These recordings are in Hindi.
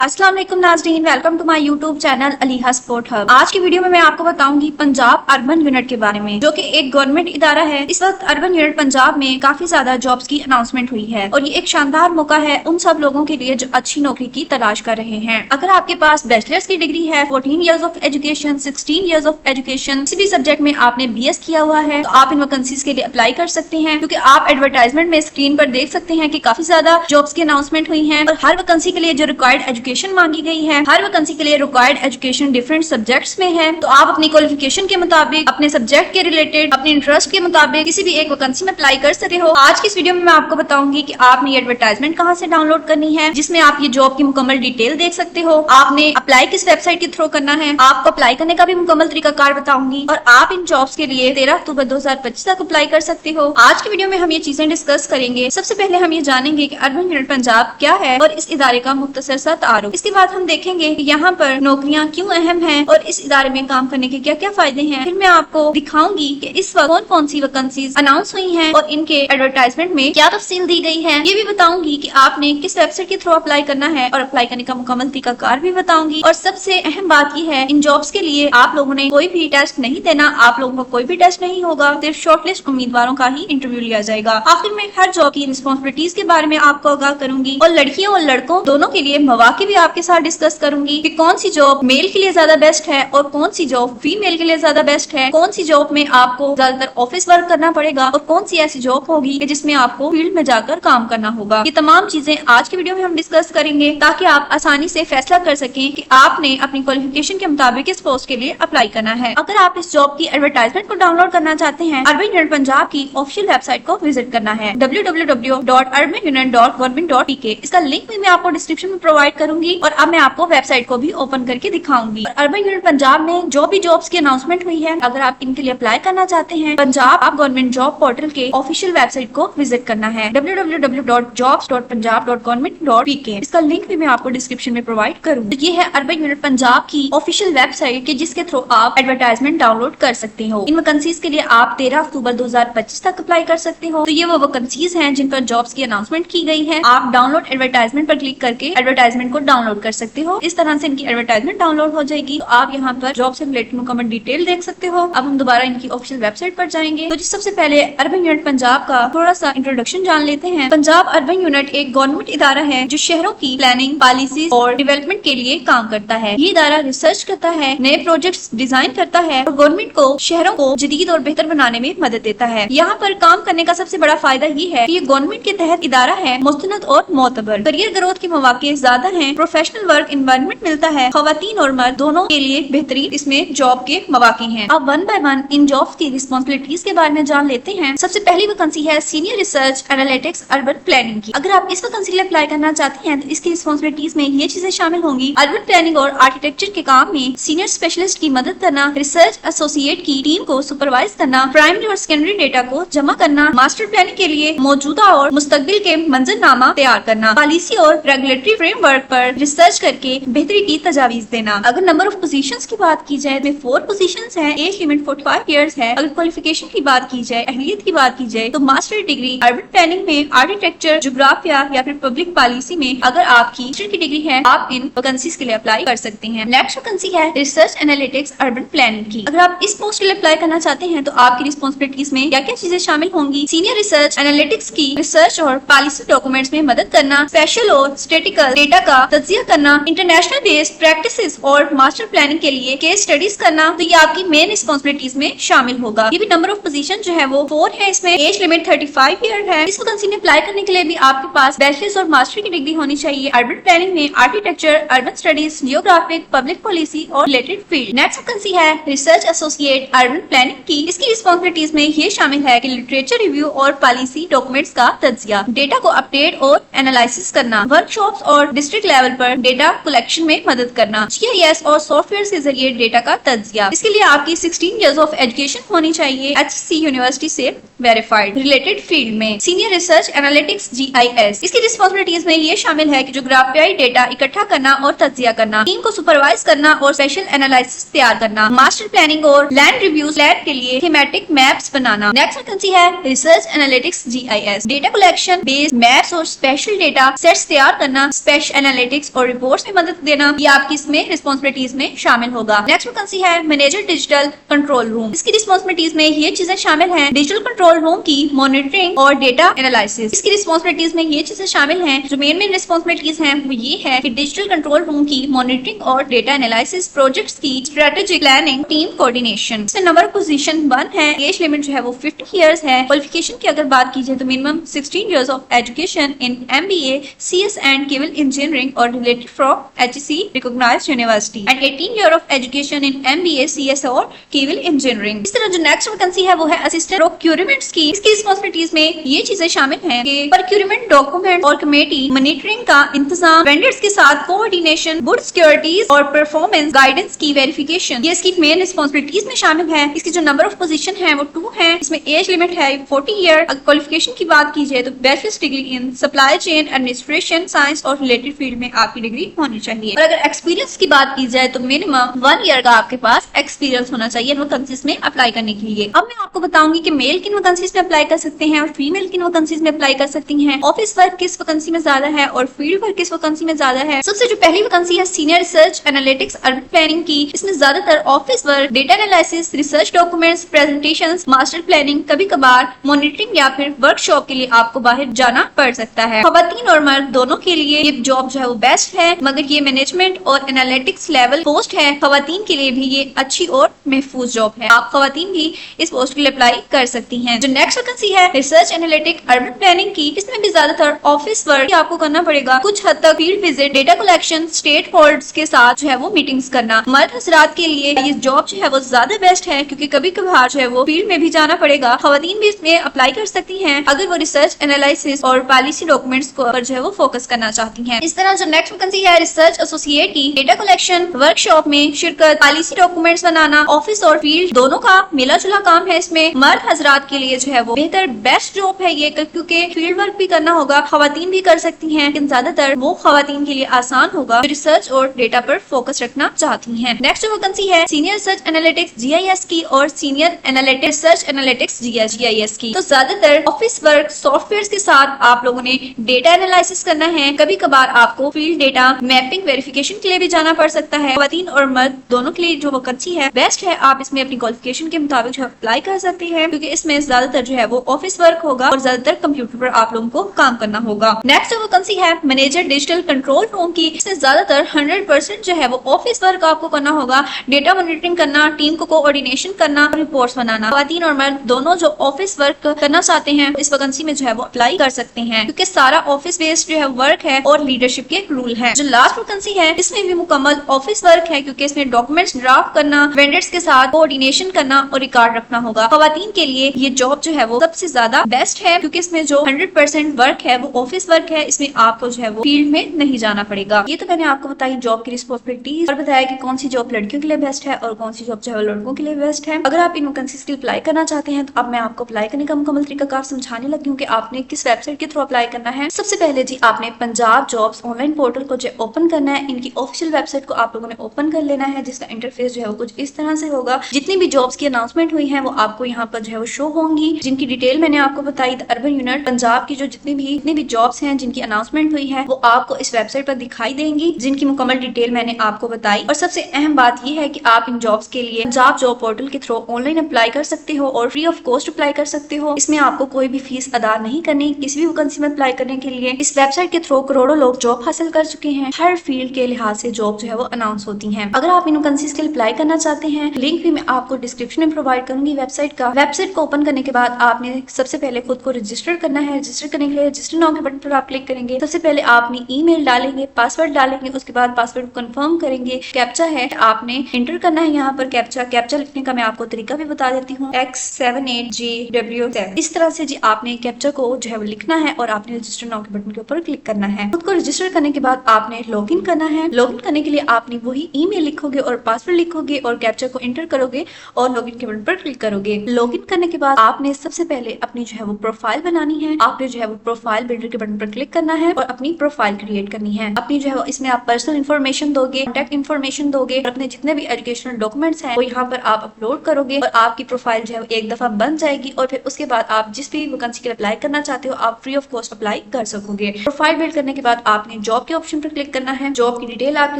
अस्सलाम वालेकुम नाज़रीन, welcome to my YouTube channel Aliha sport hub. आज की वीडियो में मैं आपको बताऊंगी पंजाब अर्बन यूनिट के बारे में, जो कि एक गवर्नमेंट इदारा है। इस वक्त अर्बन यूनिट पंजाब में काफी ज्यादा जॉब्स की अनाउंसमेंट हुई है और ये एक शानदार मौका है उन सब लोगों के लिए जो अच्छी नौकरी की तलाश कर रहे हैं। अगर आपके पास बैचलर्स की डिग्री है, 14 years of education, 16 years of education, किसी भी सब्जेक्ट में आपने BS किया हुआ है, तो आप इन वैकेंसीज के लिए अप्लाई कर सकते हैं। क्योंकि आप एडवर्टाइजमेंट में स्क्रीन पर देख सकते हैं कि काफी ज्यादा जॉब्स की अनाउंसमेंट हुई है और हर वैकेंसी के लिए जो रिक्वायर्ड एजुकेशन मांगी गई है, हर वैकेंसी के लिए रिक्वायर्ड एजुकेशन डिफरेंट सब्जेक्ट्स में है। तो आप अपनी क्वालिफिकेशन के मुताबिक, अपने सब्जेक्ट के रिलेटेड, अपने इंटरेस्ट के मुताबिक किसी भी एक वैकेंसी में अप्लाई कर सकते हो। आज की इस वीडियो में मैं आपको बताऊंगी कि आपने ये एडवर्टाइजमेंट कहां से डाउनलोड करनी है, जिसमें आप ये जॉब की मुकम्मल डिटेल देख सकते हो। आपने अप्लाई किस वेबसाइट के थ्रू करना है, आपको अप्लाई करने का भी मुकम्मल तरीकाकार बताऊंगी और आप इन जॉब्स के लिए 13 अक्टूबर 2025 तक अप्लाई कर सकते हो। आज की वीडियो में हम ये चीजें डिस्कस करेंगे। सबसे पहले हम ये जानेंगे कि अर्बन यूनिट पंजाब क्या है और इस इदारे का मुख्तसर सा तारुफ। इसके बाद हम देखेंगे कि यहाँ पर नौकरियां क्यों अहम हैं और इस इदारे में काम करने के क्या क्या फायदे हैं। फिर मैं आपको दिखाऊंगी कि इस वक्त कौन कौन सी वैकेंसीज अनाउंस हुई हैं और इनके एडवर्टाइजमेंट में क्या तफसील दी गई है। ये भी बताऊंगी कि आपने किस वेबसाइट के थ्रू अप्लाई करना है और अप्लाई करने का मुकम्मल तरीकाकार भी बताऊंगी। और सबसे अहम बात यह है, इन जॉब्स के लिए आप लोगों ने कोई भी टेस्ट नहीं देना, आप लोगों को कोई भी टेस्ट नहीं होगा, सिर्फ शॉर्टलिस्ट उम्मीदवारों का ही इंटरव्यू लिया जाएगा। आखिर में हर जॉब की रिस्पॉन्सिबिलिटीज के बारे में आपको आगाह करूंगी और लड़कियों और लड़कों दोनों के लिए मौके भी आपके साथ डिस्कस करूंगी कि कौन सी जॉब मेल के लिए ज्यादा बेस्ट है और कौन सी जॉब फीमेल के लिए ज्यादा बेस्ट है, कौन सी जॉब में आपको ज्यादातर ऑफिस वर्क करना पड़ेगा और कौन सी ऐसी जॉब होगी कि जिसमें आपको फील्ड में जाकर काम करना होगा। ये तमाम चीजें आज की वीडियो में हम डिस्कस करेंगे ताकि आप आसानी से फैसला कर सकें कि आपने अपनी क्वालिफिकेशन के मुताबिक इस पोस्ट के लिए अप्लाई करना है। अगर आप इस जॉब की एडवर्टाइजमेंट को डाउनलोड करना चाहते हैं, अर्बन यूनिट पंजाब की ऑफिशियल वेबसाइट को विजिट करना है www.urbanunit.government.pk। इसका लिंक भी मैं आपको डिस्क्रिप्शन में प्रोवाइड करूंगी और अब मैं आपको वेबसाइट को भी ओपन करके दिखाऊंगी। अर्बन यूनिट पंजाब में जो भी जॉब्स की अनाउंसमेंट हुई है, अगर आप इनके लिए अप्लाई करना चाहते हैं, पंजाब आप गवर्नमेंट जॉब पोर्टल के ऑफिशियल वेबसाइट को विजिट करना है www.jobs.punjab.government.pk। इसका लिंक भी मैं आपको डिस्क्रिप्शन में प्रोवाइड करूंगी। ये है अर्बन यूनिट पंजाब की ऑफिशियल वेबसाइट के जिसके थ्रू आप एडवर्टाइजमेंट डाउनलोड कर सकते हो। इन वैकेंसीज के लिए आप 13 अक्टूबर 2025 तक अप्लाई कर सकते हो। तो ये वो वैकेंसीज हैं जिन पर जॉब्स की अनाउंसमेंट की गई है। आप डाउनलोड एडवर्टाइजमेंट पर क्लिक करके एडवर्टाइजमेंट को डाउनलोड कर सकते हो। इस तरह से इनकी एडवर्टाइजमेंट डाउनलोड हो जाएगी। तो आप यहाँ पर जॉब से रिलेटेड मुकम्मल डिटेल देख सकते हो। अब हम दोबारा इनकी ऑफिशियल वेबसाइट पर जाएंगे। तो सबसे पहले अर्बन यूनिट पंजाब का थोड़ा सा इंट्रोडक्शन जान लेते हैं। पंजाब अर्बन यूनिट एक गवर्नमेंट इदारा है जो शहरों की प्लानिंग, पॉलिसी और डेवलपमेंट के लिए काम करता है। ये इदारा रिसर्च करता है, नए प्रोजेक्ट्स डिजाइन करता है और गवर्नमेंट को शहरों को जदीद और बेहतर बनाने में मदद देता है। यहाँ पर काम करने का सबसे बड़ा फायदा ये है कि ये गवर्नमेंट के तहत इदारा है, मुस्तनद और मोतबर। करियर ग्रोथ के मौके ज्यादा हैं, प्रोफेशनल वर्क एनवायरनमेंट मिलता है, खवातीन और मर्द दोनों के लिए बेहतरीन इसमें जॉब के मौके हैं। अब one by one in jobs की रिस्पॉन्सिबिलिटीज के बारे में जान लेते हैं। सबसे पहली वैकेंसी है senior research analytics urban planning की। अगर आप इस वैकेंसी के लिए अप्लाई करना चाहते हैं तो इसकी रिस्पॉन्सिबिलिटीज में ये चीजें शामिल होंगी: अर्बन प्लानिंग और आर्किटेक्चर के काम में सीनियर स्पेशलिस्ट की मदद करना, रिसर्च एसोसिएट की टीम को सुपरवाइज करना, प्राइमरी और सेकेंडरी डेटा को जमा करना, मास्टर प्लानिंग के लिए मौजूदा और मुस्तकबिल के मंजरनामा तैयार करना, पॉलिसी और रेगुलेटरी फ्रेमवर्क पर रिसर्च करके बेहतरी की तजावीज देना। अगर नंबर ऑफ पोजीशंस की बात की जाए तो 4 पोजीशंस हैं, एज लिमिट 45 इयर्स है। अगर क्वालिफिकेशन की बात की जाए, अहलियत की बात की जाए, तो मास्टर डिग्री अर्बन प्लानिंग में, आर्किटेक्चर, ज्योग्राफिया या फिर पब्लिक पॉलिसी में अगर आपकी मास्टर की डिग्री है, आप इन वैकेंसीज के लिए अप्लाई कर सकते हैं। नेक्स्ट वैकेंसी है रिसर्च एनालिटिक्स अर्बन प्लानिंग की। अगर आप इस पोस्ट के लिए अप्लाई करना चाहते हैं तो आपकी रिस्पॉन्सिबिलिटीज में क्या क्या चीजें शामिल होंगी: सीनियर रिसर्च एनालिटिक्स की रिसर्च और पॉलिसी डॉक्यूमेंट्स में मदद करना, स्पेशल और स्टैटिकल डेटा का तज्जिया करना, इंटरनेशनल बेस्ड प्रैक्टिसेस और मास्टर प्लानिंग के लिए केस स्टडीज करना। तो ये आपकी मेन रिस्पॉन्सिबिलिटीज में शामिल होगा। ये भी नंबर ऑफ पोजीशन जो है वो 4 है। इसमें एज लिमिट 35 ईयर है। इस वैकेंसी में अप्लाई करने के लिए भी आपके पास बैचलर्स और मास्टर की डिग्री होनी चाहिए अर्बन प्लानिंग में, architecture, urban studies, geographic, public policy और रिलेटेड फील्ड। नेक्स्ट वैकेंसी है रिसर्च एसोसिएट अर्बन प्लानिंग की। इसकी रिस्पॉन्सिबिलिटीज में ये शामिल है कि लिटरेचर रिव्यू और पॉलिसी डॉक्यूमेंट्स का तज्जिया, डेटा को अपडेट और एनालिसिस करना, वर्कशॉप्स और डिस्ट्रिक्ट लेवल पर डेटा कलेक्शन में मदद करना, GIS और सॉफ्टवेयर के जरिए डेटा का तज्जिया। इसके लिए आपकी 16 इयर्स ऑफ एजुकेशन होनी चाहिए, HC यूनिवर्सिटी से वेरीफाइड। रिलेटेड फील्ड में सीनियर रिसर्च एनालिटिक्स GIS। इसकी रिस्पॉन्सिबिलिटीज में ये शामिल है कि ज्योग्राफियाई डेटा इकट्ठा करना और तज्जिया करना, टीम को सुपरवाइज करना और स्पेशल एनालिसिस तैयार करना, मास्टर प्लानिंग और लैंड रिव्यूज प्लान के लिए थीमेटिक मैप्स बनाना। नेक्स्ट वैकेंसी है research analytics GIS। Data collection based maps और स्पेशल डेटा सेट्स तैयार करना, स्पेशल एनालिटिक्स एनालिटिक्स और रिपोर्ट्स में मदद देना, ये आपकी इसमें रिस्पॉन्सिबिलिटीज में शामिल होगा। नेक्स्ट वैकेंसी है मैनेजर डिजिटल कंट्रोल रूम। इसकी रिस्पॉन्सिबिलिटीज में ये चीजें शामिल हैं, डिजिटल कंट्रोल रूम की मॉनिटरिंग और डेटा एनालिसिस। इसकी रिस्पॉन्सिबिलिटीज में ये चीजें शामिल हैं, जो मेन रिस्पॉन्सिबिलिटीज हैं वो ये है कि डिजिटल कंट्रोल रूम की मॉनिटरिंग और डेटा एनालिसिस, प्रोजेक्ट्स की स्ट्रेटेजिक प्लानिंग, टीम कोऑर्डिनेशन। इसमें नंबर ऑफ पोजीशन 1 है, एज लिमिट जो है वो 50 इयर्स है। क्वालिफिकेशन की अगर बात की जाए तो minimum 16 years of education in MBA, CS and केवल इंजीनियरिंग और related from HEC recognised university and 18 year of education in MBA, CS और केवल इंजीनियरिंग। इस तरह जो नेक्स्ट वैकेंसी है वो है असिस्टेंट प्रोक्यूरमेंट्स की। इसकी रिस्पॉन्सिबिलिटीज में ये चीजें शामिल हैं कि प्रोक्यूरमेंट डॉक्यूमेंट और कमेटी मॉनिटरिंग का इंतजाम, वेंडर्स के साथ कोऑर्डिनेशन, गुड सिक्योरिटीज और परफॉर्मेंस गाइडेंस की वेरिफिकेशन, ये इसकी मेन रिस्पॉन्सिबिलिटीज में शामिल है। इसकी जो नंबर ऑफ पोजीशन है वो 2 है। इसमें एज लिमिट है 40 ईयर। अगर क्वालिफिकेशन की बात की जाए तो bachelors degree in supply chain administration science और रिलेटेड फील्ड में आपकी डिग्री होनी चाहिए। और अगर एक्सपीरियंस की बात की जाए तो मिनिमम 1 ईयर का आपके पास एक्सपीरियंस होना चाहिए वैकेंसीज में अप्लाई करने के लिए। अब मैं आपको बताऊंगी कि मेल किन वैकेंसीज में अप्लाई कर सकते हैं और फीमेल किन वैकेंसीज में अप्लाई कर सकती हैं, ऑफिस वर्क किस वैकेंसी में ज्यादा है और फील्ड वर्क किस वैकेंसी में ज्यादा है। सबसे जो पहली वैकेंसी है senior research analytics urban planning की। इसमें ज्यादातर office work, data analysis, research documents, presentations, master planning, कभी कभार मॉनिटरिंग या फिर वर्कशॉप के लिए आपको बाहर जाना पड़ सकता है। खवातीन और मर्द दोनों के लिए ये जॉब जो है वो बेस्ट है, मगर ये मैनेजमेंट और एनालिटिक्स लेवल पोस्ट है। खवातीन के लिए भी ये अच्छी और महफूज जॉब है, आप खवातीन भी इस पोस्ट के लिए अप्लाई कर सकती हैं। जो नेक्स्ट वैकेंसी है रिसर्च एनालिटिक अर्बन प्लानिंग की, इसमें भी ज्यादातर ऑफिस वर्क आपको करना पड़ेगा, कुछ हद तक field visit, data collection, state holders के साथ जो है वो मीटिंग्स करना। मर्द हजरात के लिए ये जॉब जो है वो ज्यादा बेस्ट है, क्योंकि कभी कभार जो है वो फील्ड में भी जाना पड़ेगा। खवातीन भी इसमें अप्लाई कर सकती हैं अगर वो रिसर्च एनालिसिस और पॉलिसी डॉक्यूमेंट्स पर जो है वो फोकस करना चाहती हैं। इस तरह जो नेक्स्ट वैकेंसी है रिसर्च एसोसिएट की, डेटा कलेक्शन, वर्कशॉप में शिरकत, पॉलिसी डॉक्यूमेंट्स बनाना, ऑफिस और फील्ड दोनों का मिला जुला काम है। इसमें मर्द हजरात के लिए जो है वो बेहतर बेस्ट जॉब है ये, क्योंकि फील्ड वर्क भी करना होगा, खवातीन भी कर सकती हैं, लेकिन ज्यादातर वो खवातीन के लिए आसान होगा जो रिसर्च और डेटा पर फोकस रखना चाहती हैं। नेक्स्ट वैकेंसी है सीनियर रिसर्च एनालिटिक्स GIS की और senior analytics research analytics GIS की। तो ज्यादातर ऑफिस वर्क, सॉफ्टवेयर के साथ आप लोगों ने डेटा एनालिसिस करना है, कभी कभार आपको फील्ड डेटा मैपिंग वेरिफिकेशन के लिए भी जाना पड़ सकता है। खवातीन और मर्द दोनों के लिए जो वैकेंसी है बेस्ट है, आप इसमें अपनी क्वालिफिकेशन के मुताबिक जो अप्लाई कर सकते हैं, क्योंकि इसमें ज्यादातर जो है वो ऑफिस वर्क होगा और ज्यादातर कंप्यूटर पर आप लोगों को काम करना होगा। नेक्स्ट वैकेंसी है मैनेजर डिजिटल कंट्रोल रूम की। इसमें ज्यादातर 100% जो है वो ऑफिस वर्क आपको करना होगा, डेटा मॉनिटरिंग करना, टीम को कोऑर्डिनेशन करना, रिपोर्ट्स बनाना। खवातीन और मर्द दोनों जो ऑफिस वर्क करना चाहते हैं इस वैकेंसी में जो है वो अप्लाई कर सकते हैं, क्योंकि सारा ऑफिस बेस्ड जो है वर्क है और लीडरशिप के रूल है। जो लास्ट वैकेंसी है इसमें भी मुकम्मल ऑफिस वर्क है, क्योंकि इसमें डॉक्यूमेंट्स ड्राफ्ट करना, वेंडर्स के साथ कोऑर्डिनेशन करना और रिकॉर्ड रखना होगा। खवातीन के लिए ये जॉब जो है वो सबसे ज्यादा बेस्ट है, क्योंकि इसमें जो 100% वर्क है वो ऑफिस वर्क है, इसमें आपको जो है वो फील्ड में नहीं जाना पड़ेगा। ये तो मैंने आपको बताई जॉब की रिस्पॉन्सिबिलिटीज और बताया कि कौन सी जॉब लड़कियों के लिए बेस्ट है और कौन सी जॉब जो है लड़कों के लिए बेस्ट है। अगर आप इन वैकेंसीज के लिए अप्लाई करना चाहते हैं तो अब मैं आपको अप्लाई करने का मुकम्मल तरीकाकार समझाने लगी हूँ कि आपने किस वेबसाइट के थ्रू अप्लाई करना है। सबसे पहले जी आपने पंजाब जॉब्स ऑनलाइन पोर्टल को जो ओपन करना है, इनकी ऑफिशियल वेबसाइट को आप लोगों ने ओपन कर लेना है, जिसका इंटरफेस जो है वो कुछ इस तरह से होगा। जितनी भी जॉब्स की अनाउंसमेंट हुई है वो आपको यहाँ पर जो है वो शो होंगी, जिनकी डिटेल मैंने आपको बताई। अर्बन यूनिट पंजाब की जो जितनी भी जॉब्स हैं जिनकी अनाउंसमेंट हुई है वो आपको इस वेबसाइट पर दिखाई देंगी, जिनकी मुकम्मल डिटेल मैंने आपको बताई। और सबसे अहम बात यह है कि आप इन जॉब्स के लिए पंजाब जॉब पोर्टल के थ्रू ऑनलाइन अप्लाई कर सकते हो और फ्री ऑफ कॉस्ट अप्लाई कर सकते हो। इसमें आपको कोई भी फीस अदा नहीं करनी किसी भी वैकेंसी में अप्लाई करने के लिए। इस वेबसाइट के थ्रू करोड़ों लोग जॉब हासिल कर चुके हैं, हर फील्ड के लिहाज से जॉब जो है वो अनाउंस होती है। अगर आप इन वैकेंसीज के लिए अप्लाई करना चाहते हैं, लिंक भी मैं आपको डिस्क्रिप्शन में प्रोवाइड करूंगी वेबसाइट का। वेबसाइट को ओपन करने के बाद आपने सबसे पहले खुद को रजिस्टर करना है। रजिस्टर करने के लिए रजिस्टर नाउ के बटन पर आप क्लिक करेंगे। सबसे पहले आपने ईमेल डालेंगे, पासवर्ड डालेंगे, उसके बाद पासवर्ड को कंफर्म करेंगे। कैप्चा है आपने इंटर करना है यहाँ पर। कैप्चा लिखने का मैं आपको तरीका भी बता देती हूँ, X78JW7। इस तरह से जी आपने कैप्चा को जो है वो लिखना है और आपने रजिस्टर नाउ के बटन के ऊपर क्लिक करना है। खुद को रजिस्टर करने के बाद आपने लॉग इन करना है। लॉग इन करने के लिए आपने वही ईमेल लिखोगे और पासवर्ड लिखोगे और कैप्चा को इंटर करोगे और लॉग इन के बटन पर क्लिक करोगे। लॉग इन करने के बाद आपने सबसे पहले अपनी जो है वो प्रोफाइल बनानी है। आपने जो है वो प्रोफाइल बिल्डर के बटन पर क्लिक करना है और अपनी प्रोफाइल क्रिएट करनी है। अपनी जो है वो इसमें आप पर्सनल इन्फॉर्मेशन दोगे, कॉन्टैक्ट इन्फॉर्मेशन दोगे और अपने जितने भी एजुकेशनल डॉक्यूमेंट्स हैं वो यहाँ पर आप अपलोड करोगे और आपकी प्रोफाइल जो है एक दफा बन जाएगी। और फिर उसके बाद आप जिस भी वैकेंसी के लिए अप्लाई करना चाहते हो आप फ्री ऑफ कॉस्ट अप्लाई कर सकोगे। प्रोफाइल बिल्ड करने के बाद आपने जॉब जॉब के ऑप्शन पर क्लिक करना है। जॉब की डिटेल आपके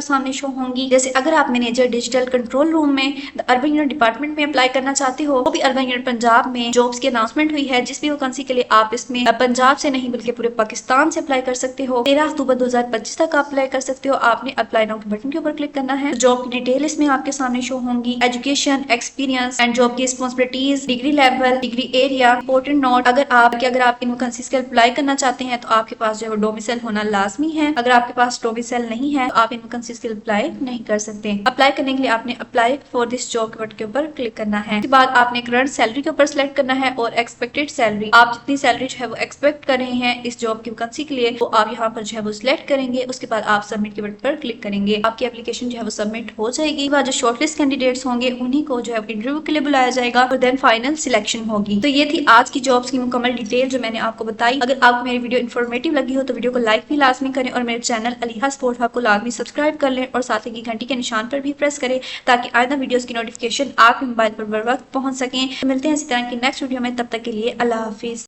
सामने शो होंगी। जैसे अगर आप मैनेजर डिजिटल कंट्रोल रूम में अर्बन यूनिट डिपार्टमेंट में अप्लाई करना चाहते हो, वो भी अर्बन यूनिट पंजाब में जॉब्स की अनाउंसमेंट हुई है, जिस भी वैकेंसी के लिए आप इसमें पंजाब से नहीं बल्कि पूरे पाकिस्तान से अप्लाई कर सकते हो। 13 अक्टूबर 2025 तक आप अप्लाई कर सकते हो। आपने अप्लाई नाउ के बटन के ऊपर क्लिक करना है। जॉब की डिटेल इसमें आपके सामने शो होंगी, एजुकेशन, एक्सपीरियंस एंड जॉब की responsibilities, degree level, degree area. Important note, अगर आप इन वैकेंसीज के अप्लाई करना चाहते हैं तो आपके पास जो है डोमिसाइल होना लाजमी है। अगर आपके पास डोमिसाइल नहीं है तो आप इन वैकेंसीज के अप्लाई नहीं कर सकते। अप्लाई करने के लिए आपने अप्लाई फॉर दिस जॉब के बटन के ऊपर क्लिक करना है। उसके बाद आपने करंट सैलरी के ऊपर सिलेक्ट करना है और एक्सपेक्टेड सैलरी, आप जितनी सैलरी जो है वो एक्सपेक्ट कर रहे हैं इस जॉब की वैकेंसी के लिए, वो आप यहाँ पर जो है वो सिलेक्ट करेंगे। उसके बाद आप सबमिट के बटन पर क्लिक करेंगे, आपकी एप्लीकेशन जो है वो सबमिट हो जाएगी। बाद जो शॉर्टलिस्ट कैंडिडेट्स होंगे उन्हीं को जो है इंटरव्यू के लिए बुलाया जाएगा और देन फाइनल सिलेक्शन होगी। तो ये थी आज की जॉब्स की मुकम्मल डिटेल जो मैंने आपको बताई। अगर आपको मेरी वीडियो इन्फॉर्मेटिव लगी हो तो वीडियो को लाइक भी लाजमी करें और मेरे चैनल अलीहा स्पोर्ट हब को लाजमी सब्सक्राइब कर लें और साथ ही घंटी के निशान पर भी प्रेस करें ताकि आइंदा वीडियोस की नोटिफिकेशन आपके मोबाइल पर बर वक्त पहुंच सकें। तो मिलते हैं इसी तरह की नेक्स्ट वीडियो में, तब तक के लिए अल्लाह हाफिज।